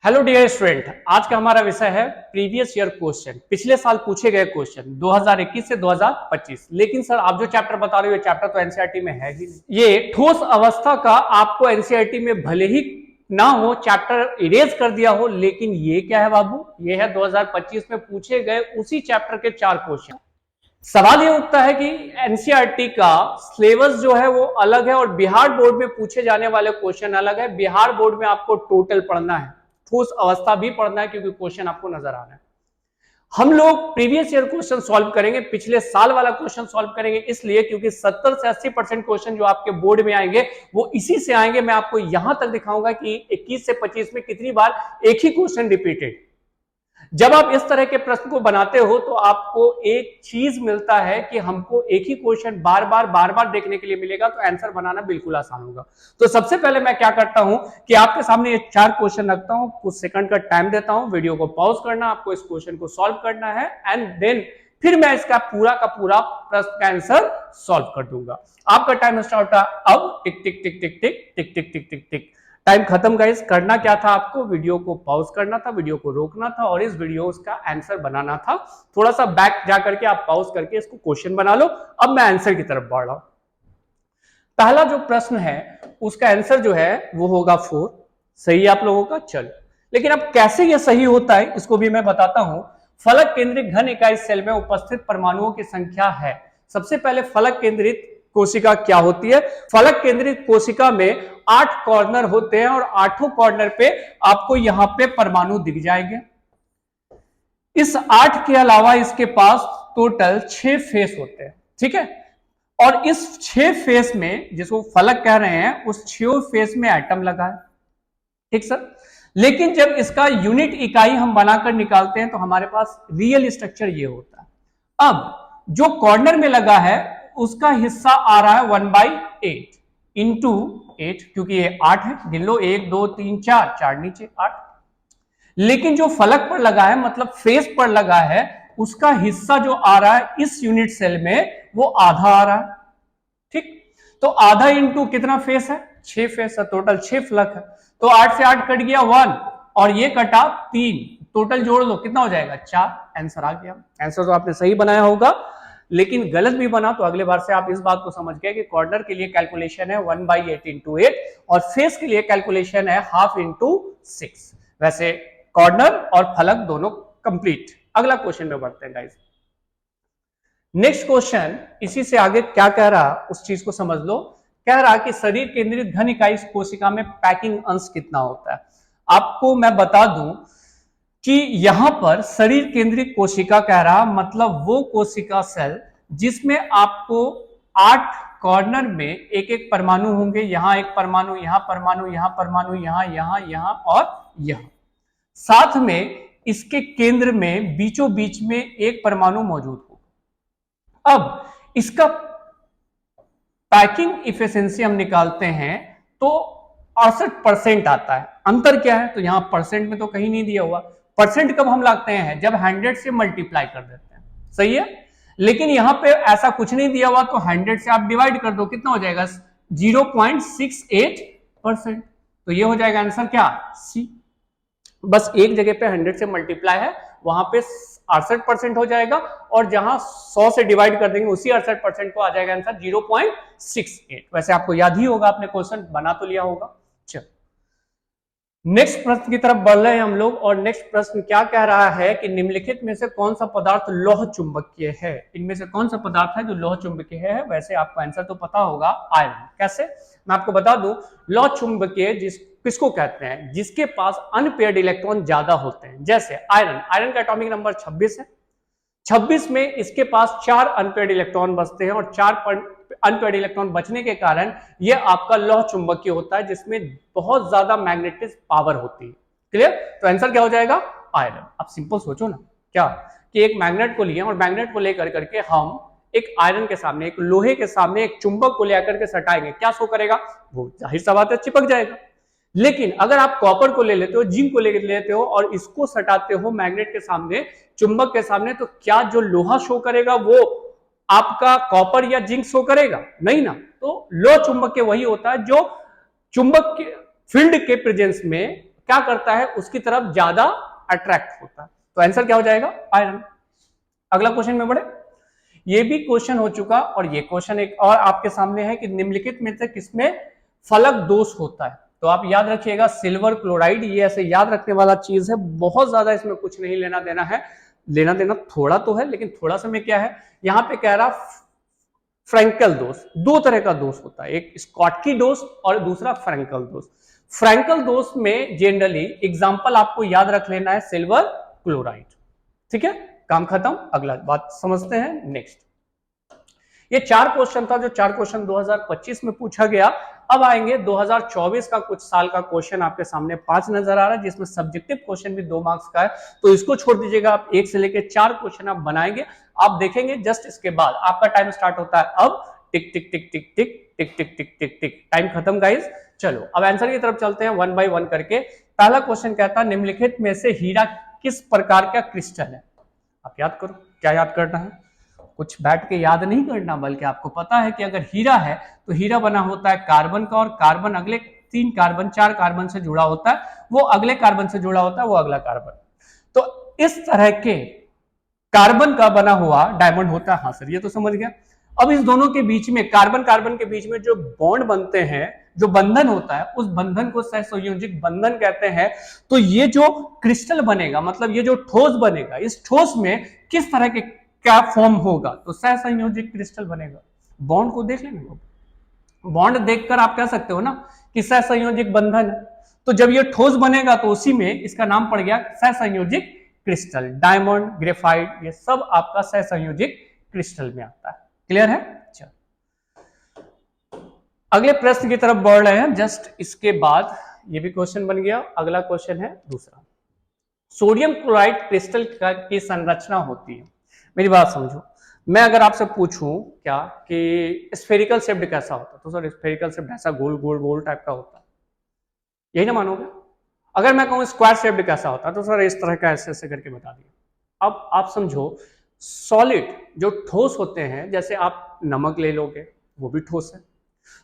Hello dear student, आज का हमारा विषय है प्रीवियस ईयर क्वेश्चन। पिछले साल पूछे गए क्वेश्चन 2021 से 2025। लेकिन सर आप जो चैप्टर बता रहे हो ये चैप्टर तो एनसीईआरटी में है ही नहीं। ये ठोस अवस्था का आपको एनसीईआरटी में भले ही ना हो, चैप्टर इरेज कर दिया हो, लेकिन ये क्या है बाबू, ये है 2025 में पूछे गए उसी चैप्टर के 4 क्वेश्चन। सवाल ये उठता है कि एनसीईआरटी का सिलेबस जो है वो अलग है और बिहार बोर्ड में पूछे जाने वाले क्वेश्चन अलग है। बिहार बोर्ड में आपको टोटल पढ़ना है, ठोस अवस्था भी पढ़ना है, क्योंकि क्वेश्चन आपको नजर आ रहा है। हम लोग प्रीवियस ईयर क्वेश्चन सॉल्व करेंगे, पिछले साल वाला क्वेश्चन सॉल्व करेंगे, इसलिए क्योंकि 70 से 80% क्वेश्चन जो आपके बोर्ड में आएंगे वो इसी से आएंगे। मैं आपको यहां तक दिखाऊंगा कि 21 से 25 में कितनी बार एक ही क्वेश्चन रिपीटेड। जब आप इस तरह के प्रश्न को बनाते हो तो आपको एक चीज मिलता है कि हमको एक ही क्वेश्चन बार बार देखने के लिए मिलेगा, तो आंसर बनाना बिल्कुल आसान होगा। तो सबसे पहले मैं क्या करता हूं कि आपके सामने ये 4 क्वेश्चन रखता हूं, कुछ सेकंड का टाइम देता हूं, वीडियो को पॉज करना, आपको इस क्वेश्चन को सॉल्व करना है एंड देन फिर मैं इसका पूरा का पूरा प्रश्न का आंसर सॉल्व कर दूंगा। आपका टाइम स्टार्ट अब टिक टिक टिक टिक टिक टिक टिक टिक टिक टिक। टाइम खत्म गाइस। करना क्या था, आपको वीडियो को पॉज करना था, वीडियो को रोकना था और इस वीडियो का आंसर बनाना था। थोड़ा सा बैक जा करके आप पॉज करके इसको क्वेश्चन बना लो। अब मैं आंसर की तरफ बढ़ रहा हूं। पहला जो प्रश्न है उसका आंसर जो है वो होगा 4। सही है आप लोगों का? चलो, लेकिन अब कैसे यह सही होता है इसको भी मैं बताता हूं। फलक केंद्रित घन इकाई सेल में उपस्थित परमाणुओं की संख्या है। सबसे पहले फलक केंद्रित कोशिका क्या होती है? फलक केंद्रित कोशिका में 8 कॉर्नर होते हैं और 8 कॉर्नर पे आपको यहां पे परमाणु दिख जाएंगे। इस 8 के अलावा इसके पास टोटल 6 फेस होते हैं, ठीक है। और इस 6 फेस में, जिसको फलक कह रहे हैं, उस 6 फेस में एटम लगा है, ठीक सर। लेकिन जब इसका यूनिट इकाई हम बनाकर निकालते हैं तो हमारे पास रियल स्ट्रक्चर ये होता है। अब जो कॉर्नर में लगा है उसका हिस्सा आ रहा है 1/8 इंटू 8, क्योंकि ये 8 है, गिन लो 1 2 3 4, 4 नीचे 8। लेकिन जो फलक पर लगा है, मतलब फेस पर लगा है, उसका हिस्सा जो आ रहा है इस यूनिट सेल में वो आधा आ रहा है, ठीक। तो आधा इंटू कितना फेस है? 6 फेस है, टोटल 6 फलक है। तो 8 से 8 कट गया 1 और ये कटा 3, टोटल जोड़ लो कितना हो जाएगा? 4। आंसर आ गया। आंसर तो आपने सही बनाया होगा, लेकिन गलत भी बना तो अगले बार से आप इस बात को समझ गए कि कॉर्नर के लिए कैलकुलेशन है 1/8 इंटू 8 और फेस के लिए कैलकुलेशन है हाफ इंटू 6। वैसे कॉर्नर और फलक दोनों कंप्लीट। अगला क्वेश्चन में बढ़ते हैं गाइस। नेक्स्ट क्वेश्चन इसी से आगे क्या कह रहा उस चीज को समझ लो। कह रहा कि शरीर केंद्रित घन इकाई कोशिका में पैकिंग अंश कितना होता है। आपको मैं बता दूं कि यहां पर शरीर केंद्रित कोशिका कह रहा, मतलब वो कोशिका सेल जिसमें आपको 8 कॉर्नर में एक एक परमाणु होंगे। यहां एक परमाणु, यहां परमाणु, यहां परमाणु, यहां और यहां। साथ में इसके केंद्र में बीचों बीच में एक परमाणु मौजूद होगा। अब इसका पैकिंग इफिशिएंसी हम निकालते हैं तो 68% आता है। अंतर क्या है? तो यहां परसेंट में तो कहीं नहीं दिया हुआ। परसेंट कब हम लाते हैं? जब 100 से मल्टीप्लाई कर देते हैं, सही है। लेकिन यहां पे ऐसा कुछ नहीं दिया हुआ, तो 100 से आप डिवाइड कर दो, कितना हो जाएगा? 0.68%। तो ये हो जाएगा आंसर क्या? सी। बस एक जगह पे 100 से मल्टीप्लाई है, वहां पे 68% हो जाएगा और जहां 100 से डिवाइड कर देंगे उसी 68% को आ जाएगा आंसर 0.68। वैसे आपको याद ही होगा, आपने क्वेश्चन बना तो लिया होगा। चलो नेक्स्ट प्रश्न की तरफ बढ़ रहे हैं हम लोग। और नेक्स्ट प्रश्न क्या कह रहा है कि निम्नलिखित में से कौन सा पदार्थ लौह चुंबकीय है? इनमें से कौन सा पदार्थ है जो लौह चुंबकीय है? वैसे आपको आंसर तो पता होगा, आयरन। कैसे? मैं आपको बता दूं, लौह चुंबकीय किसको कहते हैं? जिसके पास अनपेयर्ड इलेक्ट्रॉन ज्यादा होते हैं। जैसे आयरन, आयरन का एटॉमिक नंबर 26 है। 26 में इसके पास 4 अनपेयर्ड इलेक्ट्रॉन बचते हैं और 4 अनपेयर्ड इलेक्ट्रॉन बचने के कारण यह आपका लौह चुंबकीय होता है, जिसमें बहुत ज्यादा मैग्नेटिक पावर होती है। क्लियर? तो आंसर क्या हो जाएगा? आयरन। अब सिंपल सोचो ना, क्या कि एक मैग्नेट को लिए और मैग्नेट को लेकर करके हम एक आयरन के सामने, एक लोहे के सामने एक चुंबक को लेकर के सटाएंगे, क्या शो करेगा? वो जाहिर सा बात है चिपक जाएगा। लेकिन अगर आप कॉपर को ले लेते हो, जिंक को ले लेते हो और इसको सटाते हो मैग्नेट के सामने, चुंबक के सामने, तो क्या जो लोहा शो करेगा वो आपका कॉपर या जिंक शो करेगा? नहीं ना। तो लौह चुंबकीय वही होता है जो चुंबक के फील्ड के प्रेजेंस में क्या करता है, उसकी तरफ ज्यादा अट्रैक्ट होता है। तो आंसर क्या हो जाएगा, आयरन। अगला क्वेश्चन में बढ़े। ये भी क्वेश्चन हो चुका, और ये क्वेश्चन एक और आपके सामने है कि निम्नलिखित में से किसमें फलक दोष होता है। तो आप याद रखिएगा सिल्वर क्लोराइड, ये ऐसे याद रखने वाला चीज है, बहुत ज्यादा इसमें कुछ नहीं लेना देना है, लेना देना थोड़ा तो है, लेकिन थोड़ा सा में क्या है, यहां पे कह रहा फ्रैंकल दोष। दो तरह का दोष होता है, एक स्कॉटकी दोष और दूसरा फ्रैंकल दोष। फ्रैंकल दोष में जनरली एग्जांपल आपको याद रख लेना है सिल्वर क्लोराइड। ठीक है, काम खत्म। अगला बात समझते हैं, नेक्स्ट। ये 4 क्वेश्चन था, जो 4 क्वेश्चन 2025 में पूछा गया। अब आएंगे 2024 का, कुछ साल का क्वेश्चन आपके सामने 5 नजर आ रहा है, जिसमें सब्जेक्टिव क्वेश्चन भी 2 मार्क्स का है, तो इसको छोड़ दीजिएगा। आप 1 से लेकर 4 क्वेश्चन आप बनाएंगे, आप देखेंगे जस्ट इसके बाद आपका टाइम स्टार्ट होता है। अब टिक टिक टिक टिक टिक टिक टिक टिक टिक टिक, टाइम खत्म गाइस। चलो अब आंसर की तरफ चलते हैं 1 बाय 1 करके। पहला क्वेश्चन कहता है निम्नलिखित में से हीरा किस प्रकार का क्रिस्टल है। आप याद करो, क्या याद करना है, कुछ बैठ के याद नहीं करना, बल्कि आपको पता है कि अगर हीरा है तो हीरा बना होता है कार्बन का, और कार्बन अगले 3 कार्बन 4 कार्बन से जुड़ा होता है, वो अगले कार्बन से जुड़ा होता है, वो अगला कार्बन। तो इस तरह के कार्बन का बना हुआ डायमंड होता है। हाँ सर, ये तो समझ गया। अब इस दोनों के बीच में, कार्बन कार्बन के बीच में जो बॉन्ड बनते हैं, जो बंधन होता है, उस बंधन को सहसंयोजक बंधन कहते हैं। तो ये जो क्रिस्टल बनेगा, मतलब ये जो ठोस बनेगा, इस ठोस में किस तरह के क्या फॉर्म होगा, तो सहसंयोजक क्रिस्टल बनेगा। बॉन्ड को देख लेना, बॉन्ड देखकर आप कह सकते हो ना कि सहसंयोजक बंधन है। तो जब ये ठोस बनेगा तो उसी में इसका नाम पड़ गया सहसंयोजक क्रिस्टल। डायमंड, ग्रेफाइट, ये सब आपका सहसंयोजक क्रिस्टल में आता है। क्लियर है। चलो अगले प्रश्न की तरफ बढ़ रहे हैं। जस्ट इसके बाद ये भी क्वेश्चन बन गया। अगला क्वेश्चन है दूसरा, सोडियम क्लोराइड क्रिस्टल की संरचना होती है। मेरी बात समझो, मैं अगर आपसे पूछूं क्या कि स्फेरिकल शेप्ड कैसा होता है, तो सर स्फेरिकल शेप्ड ऐसा गोल गोल गोल टाइप का होता है, यही ना मानोगे। अगर मैं कहूं स्क्वायर शेप्ड कैसा होता है, तो सर इस तरह का ऐसे ऐसे करके बता दिया। अब आप समझो, सॉलिड जो ठोस होते हैं, जैसे आप नमक ले लोगे वो भी ठोस है,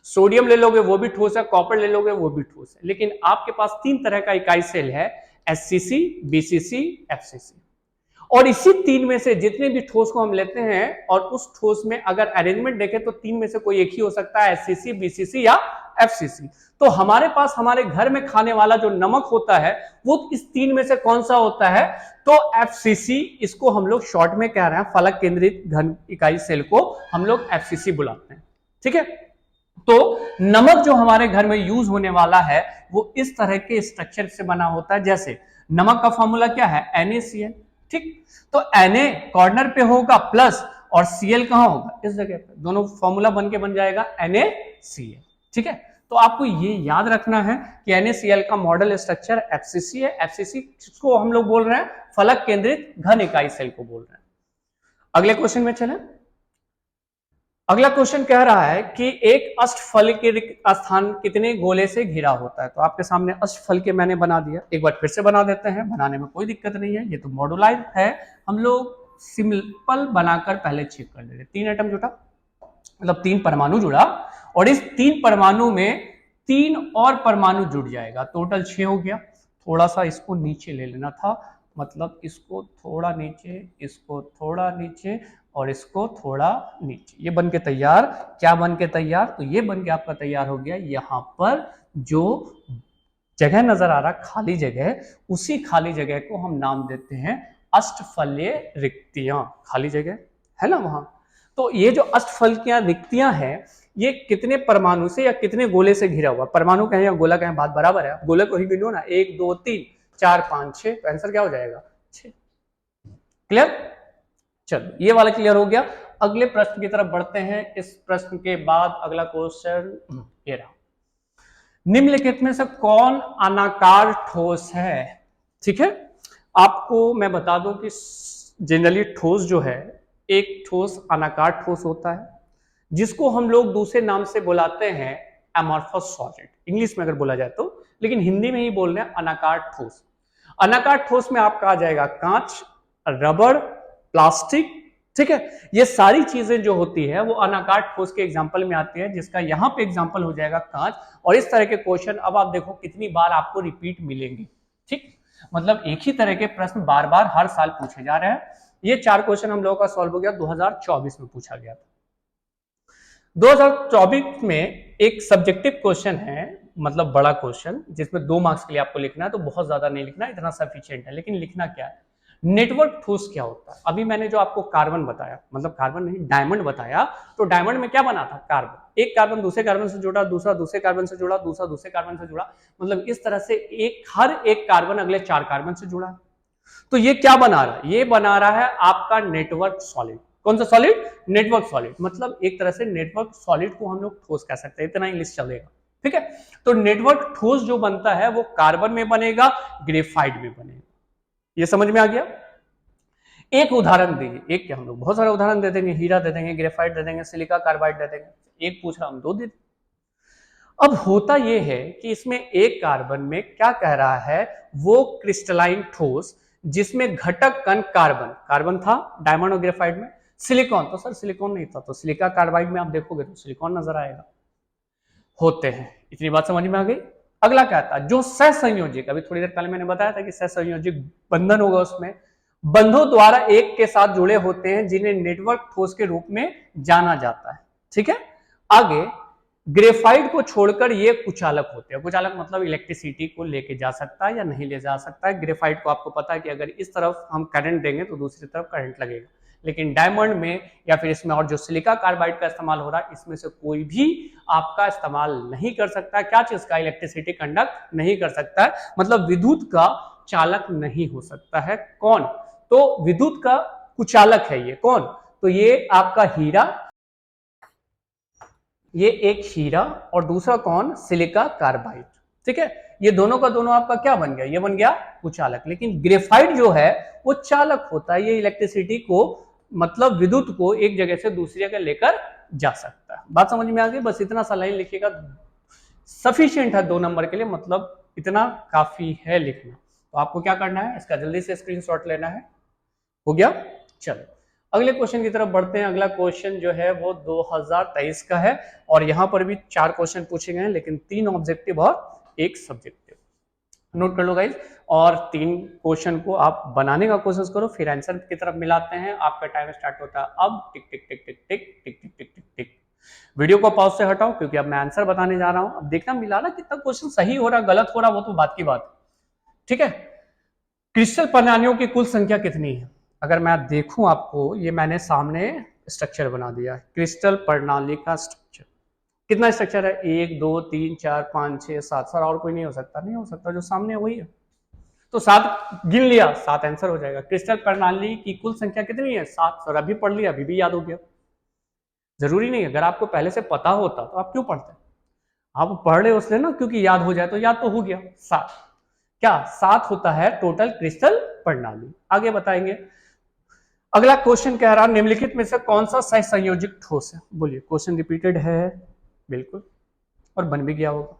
सोडियम ले लोगे वो भी ठोस है, कॉपर ले लोगे वो भी ठोस है। लेकिन आपके पास 3 तरह का इकाई सेल है, एससीसी, बीसीसी, एफसीसी। और इसी 3 में से जितने भी ठोस को हम लेते हैं, और उस ठोस में अगर अरेंजमेंट देखें तो 3 में से कोई एक ही हो सकता है, एससीसी, बीसीसी या एफसीसी। तो हमारे पास हमारे घर में खाने वाला जो नमक होता है, वो इस 3 में से कौन सा होता है, तो एफसीसी। इसको हम लोग शॉर्ट में कह रहे हैं, फलक केंद्रित घन इकाई सेल को हम लोग एफसीसी बुलाते हैं। ठीक है। तो नमक जो हमारे घर में यूज होने वाला है, वो इस तरह के स्ट्रक्चर से बना होता है। जैसे नमक का फॉर्मूला क्या है, NaCl। ठीक, तो Na कॉर्नर पे होगा प्लस, और Cl कहां होगा, इस जगह पे। दोनों फॉर्मूला बन के बन जाएगा NaCl। ठीक है। तो आपको ये याद रखना है कि NaCl का मॉडल स्ट्रक्चर FCC है। FCC को हम लोग बोल रहे हैं फलक केंद्रित घन इकाई सेल को बोल रहे हैं। अगले क्वेश्चन में चलें। अगला क्वेश्चन कह रहा है कि एक अष्टफल के स्थान कितने गोले से घिरा होता है। तो आपके सामने अष्टफल के मैंने बना दिया, एक बार फिर से बना देते हैं, बनाने में कोई दिक्कत नहीं है, ये तो मॉडुलाइज है। हम लोग सिंपल बनाकर पहले चेक कर लेते। 3 एटम जुटा, मतलब 3 परमाणु जुड़ा, और इस 3 परमाणु में 3 और परमाणु जुड़ जाएगा, टोटल 6 हो गया। थोड़ा सा इसको नीचे ले लेना था, मतलब इसको थोड़ा नीचे, इसको थोड़ा नीचे, और इसको थोड़ा नीचे। ये बन के तैयार, क्या बन के तैयार, तो ये बन के आपका तैयार हो गया। यहां पर जो जगह नजर आ रहा खाली जगह, उसी खाली जगह को हम नाम देते हैं अष्टफलीय रिक्तियां। खाली जगह है ना वहां। तो ये जो अष्टफलीय रिक्तियां हैं, ये कितने परमाणु से या कितने गोले से घिरा हुआ, परमाणु कहें या गोला कहें, बात बराबर है। गोले को ही गिनो ना, 1 2 3 4 5 6, तो आंसर क्या हो जाएगा, 6। क्लियर। चलो ये वाला क्लियर हो गया। अगले प्रश्न की तरफ बढ़ते हैं। इस प्रश्न के बाद अगला क्वेश्चन ये रहा, निम्नलिखित में से कौन अनाकार ठोस है। ठीक है, आपको मैं बता दूं कि जनरली ठोस जो है, एक ठोस अनाकार ठोस होता है, जिसको हम लोग दूसरे नाम से बुलाते हैं एमॉर्फस सॉलिड, इंग्लिश में अगर बोला जाए तो, लेकिन हिंदी में ही बोल रहे हैं अनाकार ठोस। अनाकार ठोस में आपका आ जाएगा कांच, रबड़, प्लास्टिक, ठीक है, ये सारी चीजें जो होती है वो अनाकार ठोस के एग्जाम्पल में आती है, जिसका यहाँ पे एग्जाम्पल हो जाएगा कांच। और इस तरह के क्वेश्चन अब आप देखो कितनी बार आपको रिपीट मिलेंगे। ठीक, मतलब एक ही तरह के प्रश्न बार बार हर साल पूछे जा रहे हैं। ये 4 क्वेश्चन हम लोगों का सॉल्व हो गया, 2024 में पूछा गया था। 2024 में एक सब्जेक्टिव क्वेश्चन है, मतलब बड़ा क्वेश्चन, जिसमें 2 मार्क्स के लिए आपको लिखना है, तो बहुत ज्यादा नहीं लिखना, इतना सफिशिएंट है। लेकिन लिखना क्या है, नेटवर्क ठोस क्या होता है। अभी मैंने जो आपको कार्बन बताया, मतलब कार्बन नहीं, डायमंड बताया, तो डायमंड में क्या बना था, कार्बन। एक कार्बन दूसरे कार्बन से जुड़ा, दूसरा दूसरे कार्बन से जुड़ा, दूसरा दूसरे कार्बन से जुड़ा, मतलब इस तरह से हर एक कार्बन अगले 4 कार्बन से जुड़ा। तो ये क्या बना रहा है, ये बना रहा है आपका नेटवर्क सॉलिड। कौन सा सॉलिड, नेटवर्क सॉलिड। मतलब एक तरह से नेटवर्क सॉलिड को हम लोग ठोस कह सकते हैं, इतना इंग्लिश चलेगा। ठीक है, तो नेटवर्क ठोस जो बनता है वो कार्बन में बनेगा, ग्रेफाइट में बनेगा। ये समझ में आ गया। एक उदाहरण दीजिए, एक क्या, हम लोग बहुत सारे उदाहरण दे देंगे, हीरा दे देंगे, ग्रेफाइट दे देंगे, सिलिका कार्बाइड दे देंगे। एक पूछ रहा हम 2 दे देंगे। अब होता यह है कि इसमें एक कार्बन में क्या कह रहा है, वो क्रिस्टलाइन ठोस जिसमें घटक कण कार्बन था डायमंड और ग्रेफाइट में। सिलिकॉन, तो सर सिलिकॉन नहीं था, तो सिलिका कार्बाइड में आप देखोगे तो सिलिकॉन नजर आएगा। होते हैं, इतनी बात समझ में आ गई। अगला क्या था, जो सहसंयोजिक, अभी थोड़ी देर पहले मैंने बताया था कि सहसंयोजिक बंधन होगा, उसमें बंधों द्वारा एक के साथ जुड़े होते हैं, जिन्हें नेटवर्क ठोस के रूप में जाना जाता है। ठीक है, आगे ग्रेफाइट को छोड़कर ये कुचालक होते हैं। कुचालक मतलब इलेक्ट्रिसिटी को लेके जा सकता है या नहीं ले जा सकता है। ग्रेफाइट को आपको पता है कि अगर इस तरफ हम करंट देंगे तो दूसरी तरफ करंट लगेगा। लेकिन डायमंड में या फिर इसमें और जो सिलिका कार्बाइड का इस्तेमाल हो रहा है, इसमें से कोई भी आपका इस्तेमाल नहीं कर सकता है। क्या चीज का, इलेक्ट्रिसिटी कंडक्ट नहीं कर सकता है, मतलब विद्युत का चालक नहीं हो सकता है। कौन, तो विद्युत का कुचालक है ये। कौन, तो ये आपका हीरा, ये एक हीरा, और दूसरा कौन, सिलिका कार्बाइड। ठीक है, ये दोनों का दोनों आपका क्या बन गया, ये बन गया कुचालक। लेकिन ग्रेफाइट जो है वो चालक होता है, ये इलेक्ट्रिसिटी को, मतलब विद्युत को एक जगह से दूसरी जगह लेकर जा सकता है। बात समझ में आ गई। बस इतना सा लाइन लिखिएगा, सफिशिएंट है 2 नंबर के लिए, मतलब इतना काफी है लिखना। तो आपको क्या करना है, इसका जल्दी से स्क्रीनशॉट लेना है। हो गया, चलो अगले क्वेश्चन की तरफ बढ़ते हैं। अगला क्वेश्चन जो है वो 2023 का है, और यहां पर भी 4 क्वेश्चन पूछे गए हैं, लेकिन 3 ऑब्जेक्टिव और 1 सब्जेक्टिव। नोट कर लो गाइज, और 3 क्वेश्चन को आप बनाने का कोशिश करो, फिर आंसर की तरफ मिलाते हैं। आपका टाइम स्टार्ट होता है अब। टिक टिक टिक टिक टिक टिक टिक टिक टिक टिक। वीडियो को पॉज से हटाओ, क्योंकि अब मैं आंसर बताने जा रहा हूं। अब देखना मिलाना कितना क्वेश्चन सही हो रहा गलत हो रहा, वो तो बात की बात। ठीक है, क्रिस्टल प्रणालियों की कुल संख्या कितनी है। अगर मैं देखूं आपको, ये मैंने सामने स्ट्रक्चर बना दिया है, क्रिस्टल प्रणाली का स्ट्रक्चर। कितना स्ट्रक्चर है, 1 2 3 4 5 6 7। सर और कोई नहीं हो सकता, नहीं हो सकता, जो सामने है वही है। तो 7 गिन लिया, 7 आंसर हो जाएगा। क्रिस्टल प्रणाली की कुल संख्या कितनी है, 7। सर अभी पढ़ लिया, अभी भी याद हो गया। जरूरी नहीं, अगर आपको पहले से पता होता तो आप क्यों पढ़ते, आप पढ़ रहे उसने ना, क्योंकि याद हो जाए तो याद तो हो गया। 7 क्या, 7 होता है टोटल क्रिस्टल प्रणाली। आगे बताएंगे। अगला क्वेश्चन कह रहा, निम्नलिखित में से कौन सा सहसंयोजिक ठोस है। बोलिए, क्वेश्चन रिपीटेड है बिल्कुल, और बन भी गया होगा।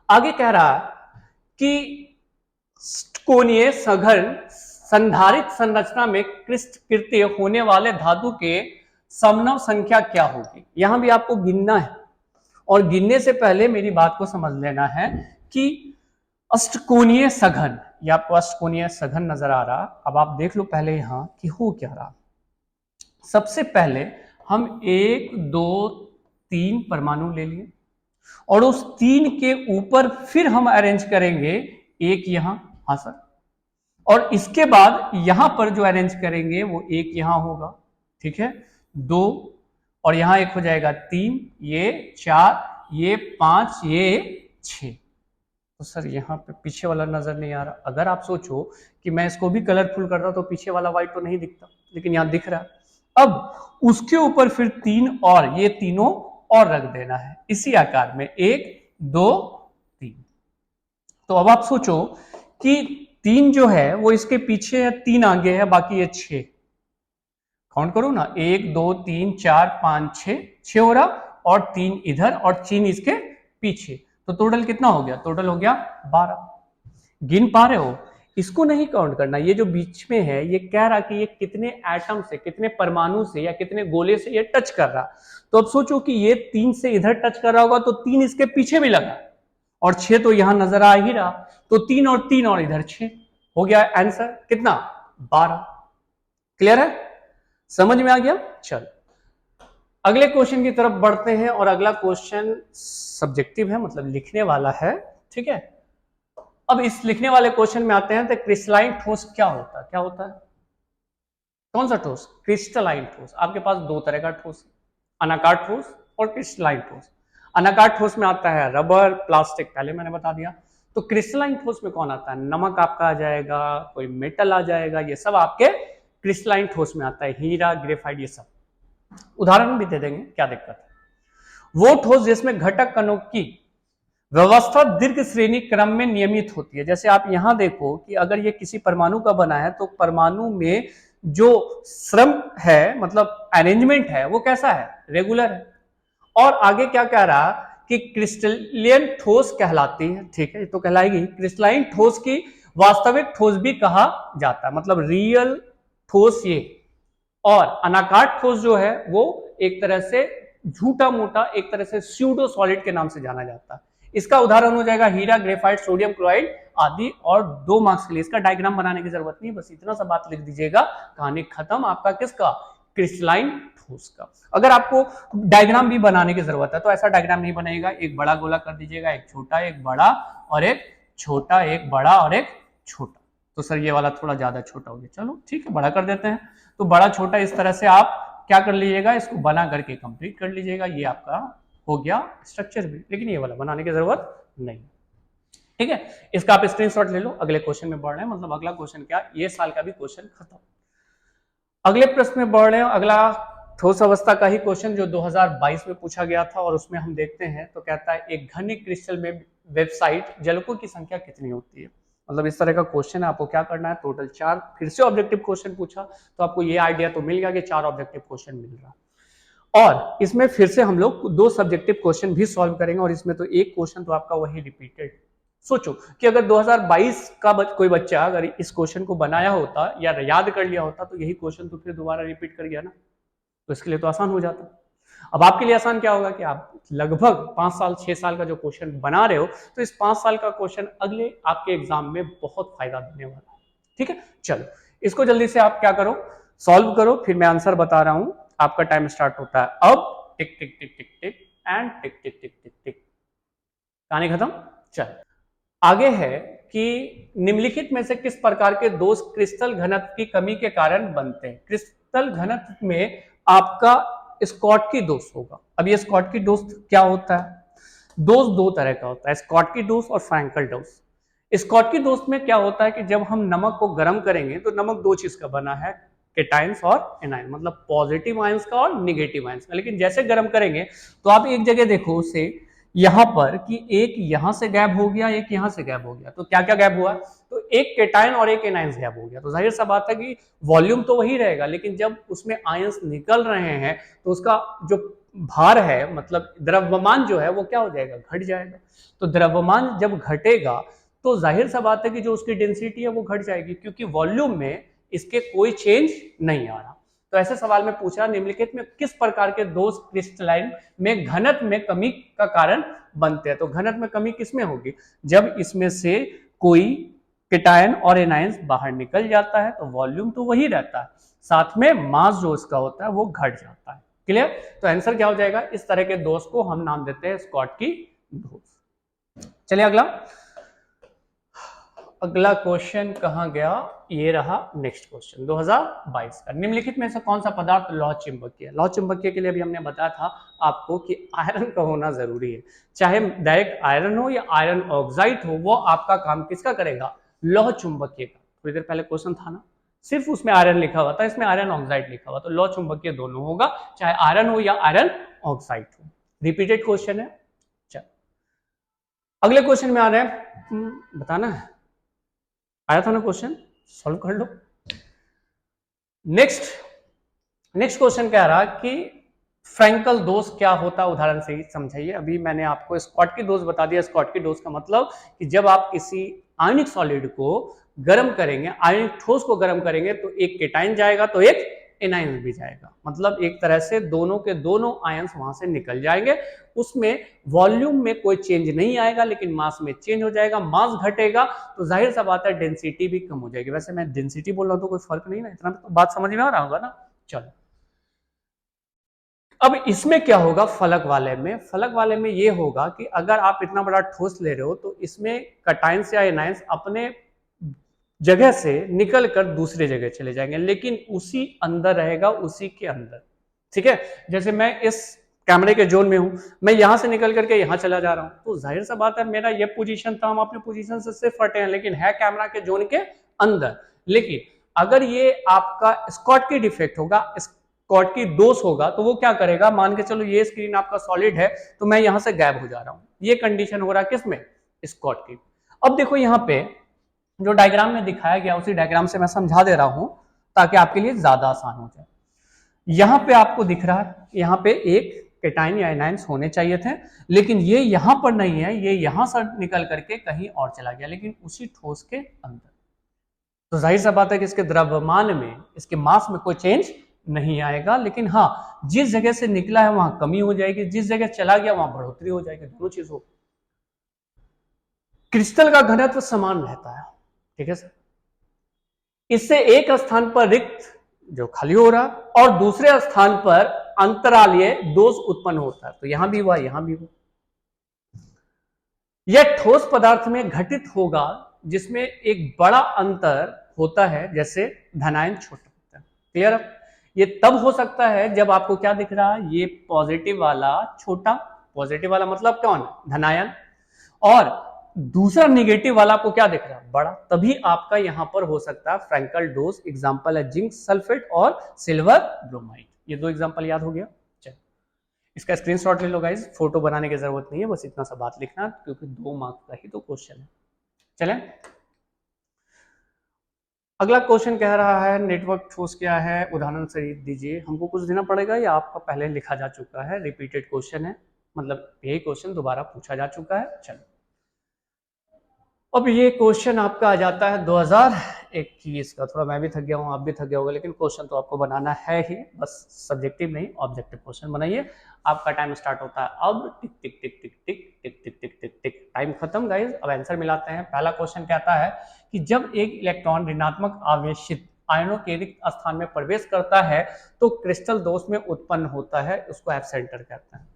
आगे कह रहा कि कोणीय सघन संधारित संरचना में कृष्ण होने वाले धातु के समनव संख्या क्या होगी। यहां भी आपको गिनना है, और गिनने से पहले मेरी बात को समझ लेना है कि अष्टकोणीय सघन, ये आपको अष्टकोणीय सघन नजर आ रहा। अब आप देख लो पहले यहां कि हो क्या रहा। सबसे पहले हम 1 2 3 परमाणु ले लिए, और उस 3 के ऊपर फिर हम अरेंज करेंगे एक यहां, हाँ सर, और इसके बाद यहां पर जो अरेंज करेंगे वो एक यहां होगा। ठीक है, 2, और यहां एक हो जाएगा 3, ये 4, ये 5, ये 6। तो सर यहाँ पे पीछे वाला नजर नहीं आ रहा। अगर आप सोचो कि मैं इसको भी कलरफुल कर रहा तो पीछे वाला व्हाइट तो नहीं दिखता, लेकिन यहाँ दिख रहा है। अब उसके ऊपर फिर 3, और ये तीनों और रख देना है इसी आकार में, 1 2 3। तो अब आप सोचो कि 3 जो है वो इसके पीछे है, 3 आगे है, बाकी ये 6। काउंट करो ना, 1 2 3 4 5 6 हो रहा, और 3 इधर और 3 इसके पीछे। तो टोटल कितना हो गया, टोटल हो गया 12। गिन पा रहे हो, इसको नहीं काउंट करना, ये जो बीच में है ये कह रहा कि ये कितने एटम से, कितने परमाणु से या कितने गोले से ये टच कर रहा। तो अब सोचो कि ये 3 से इधर टच कर रहा होगा तो 3 इसके पीछे भी लगा और 6 तो यहां नजर आ ही रहा, तो 3 और 3 और इधर 6 हो गया आंसर कितना 12। क्लियर है, समझ में आ गया। चल अगले क्वेश्चन की तरफ बढ़ते हैं और अगला क्वेश्चन सब्जेक्टिव है, मतलब लिखने वाला है। ठीक है, अब इस लिखने वाले क्वेश्चन में आते हैं तो क्रिस्टलाइन ठोस क्या होता है, क्या होता है, कौन सा ठोस, क्रिस्टलाइन ठोस। आपके पास दो तरह का ठोस, अनाकार ठोस और क्रिस्टलाइन ठोस। अनाकार ठोस में आता है रबर, प्लास्टिक, पहले मैंने बता दिया। तो क्रिस्टलाइन ठोस में कौन आता है, नमक आपका आ जाएगा, कोई मेटल आ जाएगा, ये सब आपके क्रिस्टलाइन ठोस में आता है, हीरा, ग्रेफाइट, ये सब। उदाहरण भी दे देंगे, क्या दिक्कत है। वो ठोस जिसमें घटक कणों की व्यवस्था दीर्घ श्रेणी क्रम में नियमित होती है। जैसे आप यहां देखो कि अगर ये किसी परमाणु का बना है तो परमाणु में जो श्रम है, मतलब अरेंजमेंट है, वो कैसा है, रेगुलर है। और आगे क्या कह रहा कि क्रिस्टलियन ठोस कहलाती है, ठीक है, तो कहलाएगी। क्रिस्टलाइन ठोस की वास्तविक ठोस भी कहा जाता है, मतलब रियल ठोस ये। और अनाकार ठोस जो है वो एक तरह से झूठा मोटा, एक तरह से स्यूडो सॉलिड के नाम से जाना जाता है। इसका उदाहरण हो जाएगा हीरा, ग्रेफाइट, सोडियम क्लोराइड आदि। और 2 मार्क्स के लिए इसका डायग्राम बनाने की जरूरत नहीं, बस इतना सा बात लिख दीजिएगा, कहानी खत्म आपका किसका, क्रिस्टलाइन ठोस का। अगर आपको डायग्राम भी बनाने की जरूरत है तो ऐसा डायग्राम नहीं बनेगा, एक बड़ा गोला कर दीजिएगा, एक छोटा, एक बड़ा और एक छोटा, एक बड़ा और एक छोटा। तो सर ये वाला थोड़ा ज्यादा छोटा हो गया, चलो ठीक है, बड़ा कर देते हैं। तो बड़ा छोटा इस तरह से आप क्या कर लीजिएगा, इसको बना करके कंप्लीट कर लीजिएगा। ये आपका हो गया स्ट्रक्चर भी, लेकिन ये वाला बनाने की जरूरत नहीं। ठीक है, इसका आप स्क्रीनशॉट ले लो। अगले क्वेश्चन में बढ़ रहे हैं, मतलब अगला क्वेश्चन क्या, ये साल का भी क्वेश्चन खत्म। अगले प्रश्न में बढ़ रहे हैं। अगला ठोस अवस्था का ही क्वेश्चन जो 2022 में पूछा गया था, और उसमें हम देखते हैं तो कहता है एक घनी क्रिस्टल में वेबसाइट जलकों की संख्या कितनी होती है। मतलब इस तरह का क्वेश्चन है, आपको क्या करना है, टोटल 4 फिर से ऑब्जेक्टिव क्वेश्चन पूछा, तो आपको ये आइडिया तो मिल गया कि 4 ऑब्जेक्टिव क्वेश्चन मिल रहा। और इसमें फिर से हम लोग 2 सब्जेक्टिव क्वेश्चन भी सॉल्व करेंगे, और इसमें तो एक क्वेश्चन तो आपका वही रिपीटेड। सोचो कि अगर 2022 का कोई बच्चा अगर इस क्वेश्चन को बनाया होता या याद कर लिया होता तो यही क्वेश्चन तो फिर दोबारा रिपीट कर गया ना, तो इसके लिए तो आसान हो जाता। अब आपके लिए आसान क्या होगा कि आप लगभग 5 साल 6 साल का जो क्वेश्चन बना रहे हो, तो इस 5 साल का क्वेश्चन अगले आपके एग्जाम में बहुत फायदा देने वाला है। ठीक है, चलो इसको जल्दी से आप क्या करो, सॉल्व करो, फिर मैं आंसर बता रहा हूं। आपका टाइम स्टार्ट होता है अब, टिक टिक टिक टिक टिक एंड टिक टिक टिक टिक टिक। कहानी खत्म। चल आगे है कि निम्नलिखित में से किस प्रकार के दोष क्रिस्टल घनत्व की कमी के कारण बनते हैं। क्रिस्टल घनत्व में आपका स्कॉटकी दोष होगा। अब ये स्कॉटकी दोष क्या होता है, दोष 2 तरह का होता है, स्कॉटकी दोष और फ्रैंकल दोष। स्कॉटकी दोष में क्या होता है कि जब हम नमक को गर्म करेंगे तो नमक 2 चीज का बना है, केटाइंस और एनाइन, मतलब पॉजिटिव आयंस का और नेगेटिव आयंस का। लेकिन जैसे गर्म करेंगे तो आप एक जगह देखो उसे यहां पर कि एक यहां से गैप हो गया, एक यहां से गैप हो गया, तो क्या क्या गैप हुआ, तो एक केटायन और एक एनायंस गैप हो गया। तो जाहिर सा बात है कि वॉल्यूम तो वही रहेगा, लेकिन जब उसमें आयंस निकल रहे हैं तो उसका जो भार है, मतलब द्रव्यमान जो है वो क्या हो जाएगा, घट जाएगा। तो द्रव्यमान जब घटेगा तो जाहिर सा बात है कि जो उसकी डेंसिटी है वो घट जाएगी, क्योंकि वॉल्यूम में इसके कोई चेंज नहीं आ रहा। तो ऐसे सवाल में पूछा निम्नलिखित में किस प्रकार के दोष क्रिस्टलाइन में घनत्व में कमी का कारण बनते हैं। तो घनत्व में कमी किसमें होगी, जब इसमें से कोई केटायन और एनायंस बाहर निकल जाता है तो वॉल्यूम तो वही रहता है, साथ में मास जो उसका होता है वो घट जाता है। क्लियर, तो आंसर क्या हो जाएगा, इस तरह के दोष को हम नाम देते हैं स्कॉटकी दोष। चलिए अगला क्वेश्चन कहां गया, ये रहा नेक्स्ट क्वेश्चन 2022 का। निम्नलिखित में से कौन सा पदार्थ लौह चुंबकीय है। लौह चुंबकीय के लिए भी हमने बताया था आपको कि आयरन का होना जरूरी है, चाहे डायरेक्ट आयरन हो या आयरन ऑक्साइड हो, वो आपका काम किसका करेगा, लौह चुंबकीय का। थोड़ी देर पहले क्वेश्चन था ना, सिर्फ उसमें आयरन लिखा हुआ था, इसमें आयरन ऑक्साइड लिखा हुआ, तो लौह चुंबकीय दोनों होगा, चाहे आयरन हो या आयरन ऑक्साइड हो। रिपीटेड क्वेश्चन है। चल अगले क्वेश्चन में आ रहे हैं, बताना है, आया था ना क्वेश्चन, सॉल्व कर लो। नेक्स्ट क्वेश्चन कह रहा कि फ्रैंकल दोष क्या होता है, उदाहरण से ही समझाइए। अभी मैंने आपको स्कॉटकी दोष बता दिया। स्कॉटकी दोष का मतलब कि जब आप किसी आयनिक सॉलिड को गर्म करेंगे, आयनिक ठोस को गर्म करेंगे तो एक केटाइन जाएगा तो एक एनायन भी जाएगा, मतलब एक तरह से दोनों के दोनों आयंस वहां से निकल जाएंगे। उसमें वॉल्यूम में कोई चेंज नहीं आएगा लेकिन मास में चेंज हो जाएगा, मास घटेगा तो जाहिर सा बात है डेंसिटी भी कम हो जाएगी। वैसे मैं डेंसिटी बोल रहा हूं तो कोई फर्क नहीं ना, इतना तो बात समझ में आ रहा होगा ना। चलो अब इसमें क्या होगा, फलक वाले में ये होगा कि अगर आप इतना बड़ा ठोस ले रहे हो तो इसमें कटाइंस या एनाइंस अपने जगह से निकल कर दूसरे जगह चले जाएंगे, लेकिन उसी अंदर रहेगा, उसी के अंदर। ठीक है, जैसे मैं इस कैमरे के जोन में हूं, मैं यहां से निकल करके यहां चला जा रहा हूं तो जाहिर सा बात है मेरा ये पोजीशन था, हम अपने पोजीशन से सिर्फ हटे हैं लेकिन है कैमरा के जोन के अंदर। लेकिन अगर ये आपका स्कॉटकी डिफेक्ट होगा, स्कॉटकी दोष होगा, तो वो क्या करेगा, मान के चलो ये स्क्रीन आपका सॉलिड है तो मैं यहां से गायब हो जा रहा हूं, ये कंडीशन हो रहा है किसमें, स्कॉटकी। अब देखो यहां पे जो डायग्राम में दिखाया गया उसी डायग्राम से मैं समझा दे रहा हूं ताकि आपके लिए ज्यादा आसान हो जाए। यहां पे आपको दिख रहा है, यहां पे एक केटाइन या एनाइंस होने चाहिए थे, लेकिन ये यहां पर नहीं है, ये यहां से निकल करके कहीं और चला गया, लेकिन उसी ठोस के अंदर। तो जाहिर सा बात है कि इसके द्रव्यमान में, इसके मास में कोई चेंज नहीं आएगा, लेकिन हाँ जिस जगह से निकला है वहां कमी हो जाएगी, जिस जगह चला गया वहां बढ़ोतरी हो जाएगी, दोनों चीज हो। क्रिस्टल का घनत्व समान रहता है, ठीक है सर। इससे एक स्थान पर रिक्त जो खाली हो रहा और दूसरे स्थान पर अंतरालीय दोष उत्पन्न होता है, तो यहां भी हुआ, यहां भी हुआ। यह ठोस पदार्थ में घटित होगा जिसमें एक बड़ा अंतर होता है, जैसे धनायन छोटा होता है। क्लियर? ये तब हो सकता है जब आपको क्या दिख रहा है, ये पॉजिटिव वाला छोटा, पॉजिटिव वाला मतलब कौन, धनायन, और दूसरा निगेटिव वाला आपको क्या दिख रहा है, बड़ा, तभी आपका यहां पर हो सकता है फ्रैंकल डोज। एग्जांपल है जिंक सल्फेट और सिल्वर ब्रोमाइड, ये दो एग्जांपल याद हो गया। चलो इसका स्क्रीनशॉट ले लो गाइस, फोटो बनाने की जरूरत नहीं है, बस इतना सा बात लिखना क्योंकि 2 मार्क्स का ही तो क्वेश्चन है। चलें, अगला क्वेश्चन कह रहा है नेटवर्क ठोस क्या है, उदाहरण सहित दीजिए। हमको कुछ देना पड़ेगा या आपका पहले लिखा जा चुका है, रिपीटेड क्वेश्चन है, मतलब यही क्वेश्चन दोबारा पूछा जा चुका है। चलो अब ये क्वेश्चन आपका आ जाता है 2021 का। थोड़ा मैं भी थक गया हूँ, आप भी थक गए होंगे, लेकिन क्वेश्चन तो आपको बनाना है ही, बस सब्जेक्टिव नहीं ऑब्जेक्टिव क्वेश्चन बनाइए। आपका टाइम स्टार्ट होता है अब, टिक टिक टिक टिक टिक टिक टिक टिक टिक टिक, टाइम खत्म गाइस। अब आंसर मिलाते हैं। पहला क्वेश्चन कहता है कि जब एक इलेक्ट्रॉन ऋणात्मक आवेशित आयनों के रिक्त स्थान में प्रवेश करता है तो क्रिस्टल दोष में उत्पन्न होता है, उसको एफ सेंटर कहते हैं।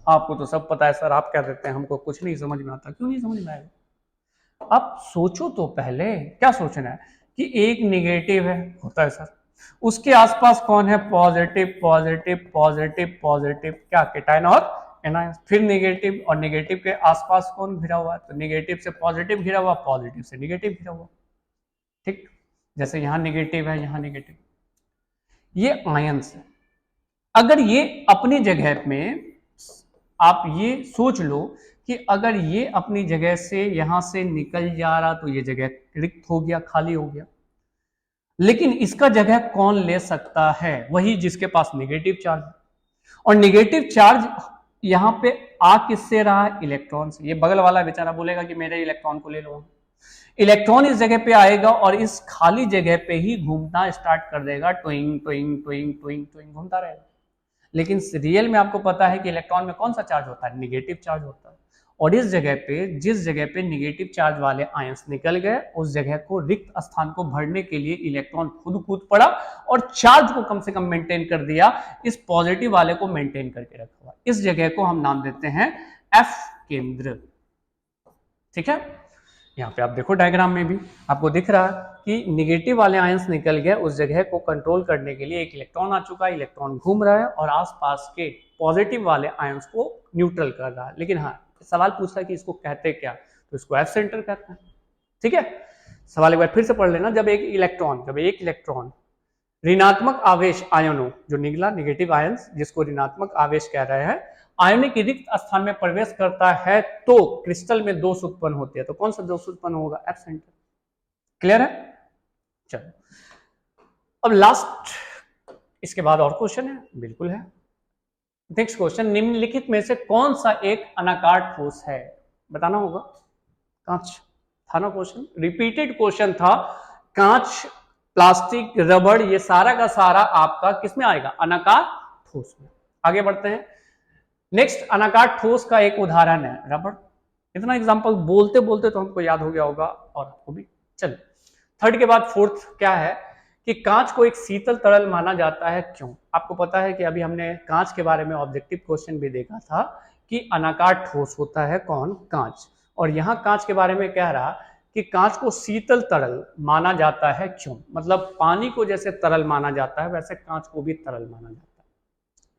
आपको तो सब पता है सर, आप कह देते हैं हमको कुछ नहीं समझ में आता। क्यों नहीं समझ में आएगा? आप सोचो तो पहले, क्या सोचना है कि एक निगेटिव है, होता है सर, उसके आसपास कौन है, पॉजिटिव पॉजिटिव पॉजिटिव पॉजिटिव, क्या केटाइन और एनायन, फिर निगेटिव, और निगेटिव के आसपास कौन घिरा हुआ है, तो निगेटिव से पॉजिटिव घिरा हुआ, पॉजिटिव से निगेटिव घिरा हुआ। ठीक, जैसे यहां निगेटिव है, यहां निगेटिव, ये आयंस है। अगर ये अपनी जगह में, आप ये सोच लो कि अगर ये अपनी जगह से यहां से निकल जा रहा तो ये जगह रिक्त हो गया, खाली हो गया, लेकिन इसका जगह कौन ले सकता है, वही जिसके पास नेगेटिव चार्ज, और नेगेटिव चार्ज यहां पे आ किससे रहा है, इलेक्ट्रॉन से। ये बगल वाला बेचारा बोलेगा कि मेरे इलेक्ट्रॉन को ले लो, इलेक्ट्रॉन इस जगह पे आएगा और इस खाली जगह पे ही घूमना स्टार्ट कर देगा, ट्विंग ट्विंग ट्विंग ट्विंग ट्विंग घूमता रहेगा। लेकिन रियल में आपको पता है कि इलेक्ट्रॉन में कौन सा चार्ज होता है, निगेटिव चार्ज होता है, और इस जगह पे, जिस जगह पे निगेटिव चार्ज वाले आयंस निकल गए, उस जगह को, रिक्त स्थान को भरने के लिए इलेक्ट्रॉन खुद कूद पड़ा और चार्ज को कम से कम मेंटेन कर दिया, इस पॉजिटिव वाले को मेंटेन करके रखा हुआ। इस जगह को हम नाम देते हैं एफ केंद्र। ठीक है, यहाँ पे आप देखो डायग्राम में भी आपको दिख रहा है कि निगेटिव वाले आयंस निकल गए, उस जगह को कंट्रोल करने के लिए एक इलेक्ट्रॉन आ चुका है, इलेक्ट्रॉन घूम रहा है और आसपास के पॉजिटिव वाले आयंस को न्यूट्रल कर रहा है। लेकिन हाँ, सवाल पूछा कि इसको कहते क्या, तो इसको एफ सेंटर कहते हैं। ठीक है, सवाल एक बार फिर से पढ़ लेना। जब एक इलेक्ट्रॉन ऋणात्मक आवेश आयनों, जो निकला निगेटिव आयंस जिसको ऋणात्मक आवेश कह रहे हैं, आयनिक रिक्त स्थान में प्रवेश करता है तो क्रिस्टल में दोष उत्पन्न होते हैं। तो कौन सा दोष उत्पन्न होगा, एफ सेंटर। क्लियर है? चलो अब लास्ट, इसके बाद और क्वेश्चन है, बिल्कुल है। नेक्स्ट क्वेश्चन, निम्नलिखित में से कौन सा एक अनाकार ठोस है, बताना होगा। कांच था ना क्वेश्चन, रिपीटेड क्वेश्चन था। कांच, प्लास्टिक, रबड़, ये सारा का सारा आपका किसमें आएगा, अनाकार ठोस में। आगे बढ़ते हैं। नेक्स्ट, अनाकार ठोस का एक उदाहरण है रबड़। इतना एग्जांपल बोलते बोलते तो हमको याद हो गया होगा और आपको भी। चलो थर्ड के बाद फोर्थ क्या है कि कांच को एक शीतल तरल माना जाता है, क्यों? आपको पता है कि अभी हमने कांच के बारे में ऑब्जेक्टिव क्वेश्चन भी देखा था कि अनाकार ठोस होता है कौन, कांच। और यहां कांच के बारे में कह रहा कि कांच को शीतल तरल माना जाता है, क्यों? मतलब पानी को जैसे तरल माना जाता है वैसे कांच को भी तरल माना जाता है।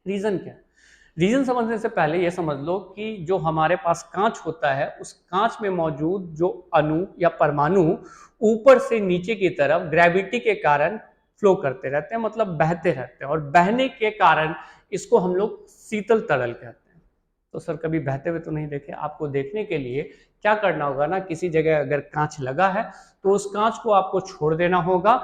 रीजन क्या है? रीजन समझने से पहले यह समझ लो कि जो हमारे पास कांच होता है उस कांच में मौजूद जो अणु या परमाणु ऊपर से नीचे की तरफ ग्रेविटी के कारण फ्लो करते रहते हैं, मतलब बहते रहते हैं, और बहने के कारण इसको हम लोग शीतल तरल कहते हैं। तो सर कभी बहते हुए तो नहीं देखे। आपको देखने के लिए क्या करना होगा ना, किसी जगह अगर कांच लगा है तो उस कांच को आपको छोड़ देना होगा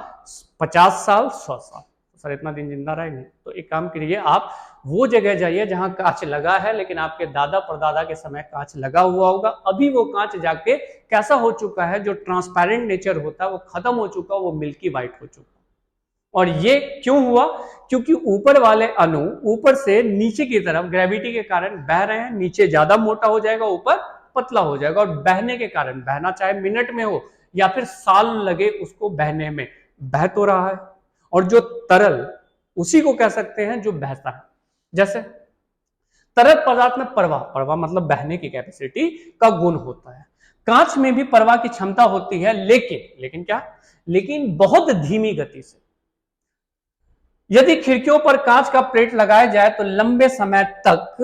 50 साल 100 साल। सर इतना दिन जिंदा रहेंगे? तो एक काम करिए, आप वो जगह जाइए जहां कांच लगा है, लेकिन आपके दादा परदादा के समय कांच लगा हुआ होगा। अभी वो कांच जाके कैसा हो चुका है, जो ट्रांसपेरेंट नेचर होता है वो खत्म हो चुका, वो मिल्की वाइट हो चुका। और ये क्यों हुआ? क्योंकि ऊपर वाले अणु ऊपर से नीचे की तरफ ग्रेविटी के कारण बह रहे हैं। नीचे ज्यादा मोटा हो जाएगा, ऊपर पतला हो जाएगा, और बहने के कारण, बहना चाहे मिनट में हो या फिर साल लगे उसको बहने में, बह तो रहा है। और जो तरल, उसी को कह सकते हैं जो बहता है। जैसे तरल पदार्थ में प्रवाह, प्रवाह मतलब बहने की कैपेसिटी का गुण होता है। कांच में भी प्रवाह की क्षमता होती है, लेकिन क्या, लेकिन बहुत धीमी गति से। यदि खिड़कियों पर कांच का प्लेट लगाया जाए तो लंबे समय तक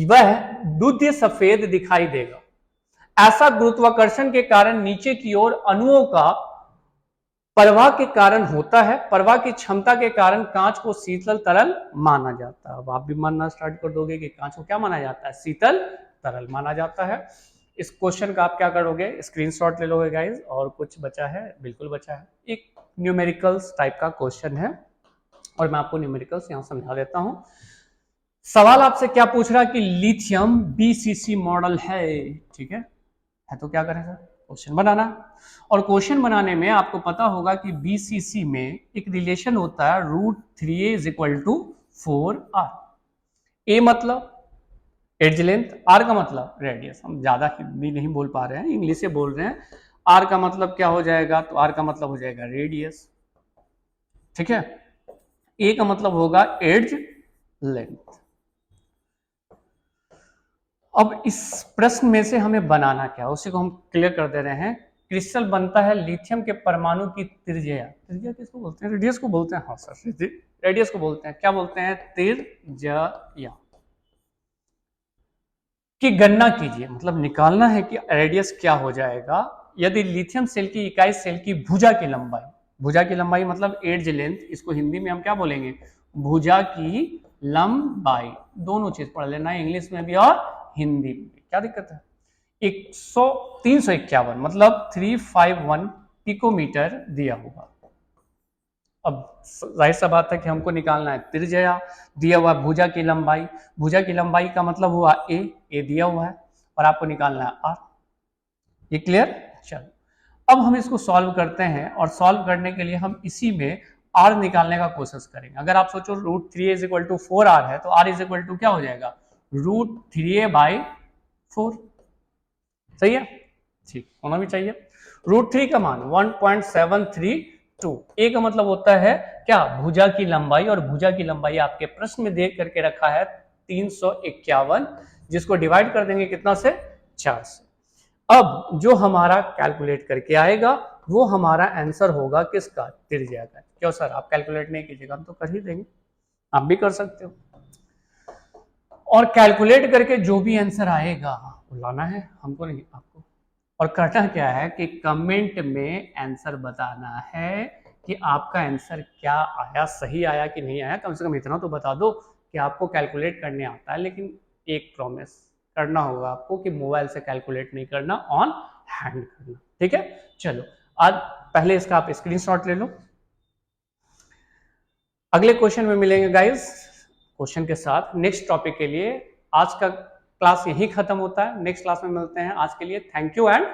वह दुध्य सफेद दिखाई देगा। ऐसा गुरुत्वाकर्षण के कारण नीचे की ओर अणुओं का प्रवाह के कारण होता है। प्रवाह की क्षमता के कारण कांच को शीतल तरल माना जाता है। अब आप भी मानना स्टार्ट कर दोगे कि कांच को क्या माना जाता है, शीतल तरल माना जाता है। इस क्वेश्चन का आप क्या करोगे, स्क्रीनशॉट ले लोगे गाइस। और कुछ बचा है? बिल्कुल बचा है। एक न्यूमेरिकल्स टाइप का क्वेश्चन है और मैं आपको न्यूमेरिकल्स यहां समझा देता हूं। सवाल आपसे क्या पूछ रहा है कि लिथियम बीसीसी मॉडल है, ठीक है तो क्या करें सर, क्वेश्चन बनाना। और क्वेश्चन बनाने में आपको पता होगा कि बीसीसी में एक रिलेशन होता है √3a = 4r। ए मतलब एज लेंथ, आर का मतलब रेडियस। हम ज्यादा हिंदी नहीं बोल पा रहे हैं, इंग्लिश से बोल रहे हैं। आर का मतलब क्या हो जाएगा, तो आर का मतलब हो जाएगा रेडियस, ठीक है। ए का मतलब होगा एज लेंथ। अब इस प्रश्न में से हमें बनाना क्या, उसी को हम क्लियर कर दे रहे हैं। क्रिस्टल बनता है लिथियम के परमाणु की त्रिज्या, त्रिज्या किसको बोलते हैं, रेडियस को बोलते हैं। हाँ सर, रेडियस को बोलते हैं। क्या बोलते हैं, त्रिज्या की गणना कीजिए। मतलब निकालना है कि रेडियस क्या हो जाएगा यदि लिथियम सेल की इकाई सेल की भुजा की लंबाई, भुजा की लंबाई मतलब एज लेंथ, इसको हिंदी में हम क्या बोलेंगे, भुजा की लंबाई। दोनों चीज पढ़ लेना, इंग्लिश में भी और हिंदी में भी, क्या दिक्कत है। 351 मतलब 351 पिकोमीटर दिया हुआ। अब जाहिर सा बात है कि हमको निकालना है त्रिज्या, दिया हुआ भुजा की लंबाई। भुजा की लंबाई का मतलब हुआ ए दिया हुआ है, और आपको निकालना है आर। ये क्लियर? चलो अब हम इसको सॉल्व करते हैं, और सॉल्व करने के लिए हम इसी में आर निकालने का कोशिश करेंगे। अगर आप सोचो √3a = 4r है, तो r = क्या हो जाएगा, √3a/4। सही है, ठीक होना भी चाहिए। √3 का मान 1.732। ए का मतलब होता है क्या, भुजा की लंबाई, और भुजा की लंबाई आपके प्रश्न में देख करके रखा है 351, जिसको डिवाइड कर देंगे कितना से, 4 से। अब जो हमारा कैलकुलेट करके आएगा वो हमारा आंसर होगा किसका, त्रिज्या का। क्यों सर आप कैलकुलेट नहीं कीजिएगा, हम तो कर ही देंगे, आप भी कर सकते हो। और कैलकुलेट करके जो भी आंसर आएगा वो लाना है, हमको नहीं आपको। और करना क्या है कि कमेंट में आंसर बताना है कि आपका आंसर क्या आया, सही आया कि नहीं आया। कम से कम इतना तो बता दो कि आपको कैलकुलेट करने आता है। लेकिन एक प्रॉमिस करना होगा आपको कि मोबाइल से कैलकुलेट नहीं करना, ऑन हैंड करना, ठीक है। चलो आज पहले इसका आप स्क्रीनशॉट ले लो। अगले क्वेश्चन में मिलेंगे गाइस, क्वेश्चन के साथ नेक्स्ट टॉपिक के लिए। आज का क्लास यही खत्म होता है, नेक्स्ट क्लास में मिलते हैं। आज के लिए थैंक यू एंड